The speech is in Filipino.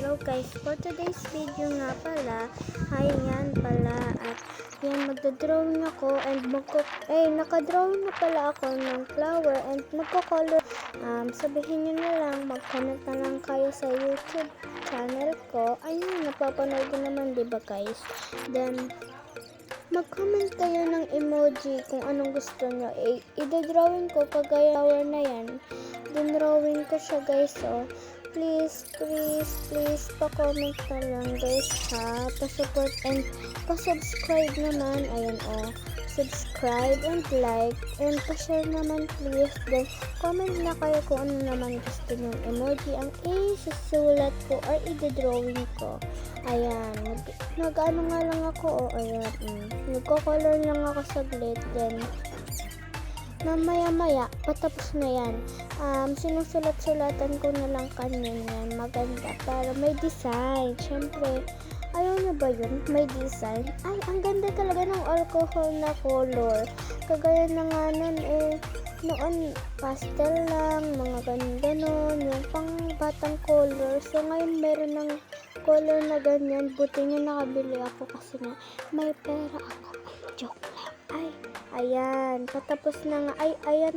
Hello guys, for today's video nga pala, ay yan pala at yan magdodrawing ako and nakadrawing na pala ako ng flower and magko-color. Sabihin nyo na lang, mag-comment na lang kayo sa YouTube channel ko. Ayun, napapanood ko naman, diba guys? Then, mag-comment kayo ng emoji kung anong gusto nyo. I-drawing ko kagaya flower na yan. Dinrawing ko siya guys, so please pa-comment na lang guys ha, pa-support and pa-subscribe naman, ayan subscribe and like and pa-share naman please. Then comment na kayo kung ano naman gusto nyong emoji ang isusulat ko or i-drawing ko. Ayan, nag-ano nga lang ako, ayan, nagko-color lang ako saglit, then mamaya patapos na yan. Sinusulat-sulatan ko na lang kanina maganda para may design. Syempre, ayaw na ba yun? May design. Ay, ang ganda talaga ng alcohol na color. Kagaya na nga nun noon pastel lang, mga ganon, yung pang batang color. So ngayon meron ng color na ganyan. Buti nga nakabili ako kasi nga may pera ako. Joke lang. Ay, ayan, patapos na nga. Ay, ayan,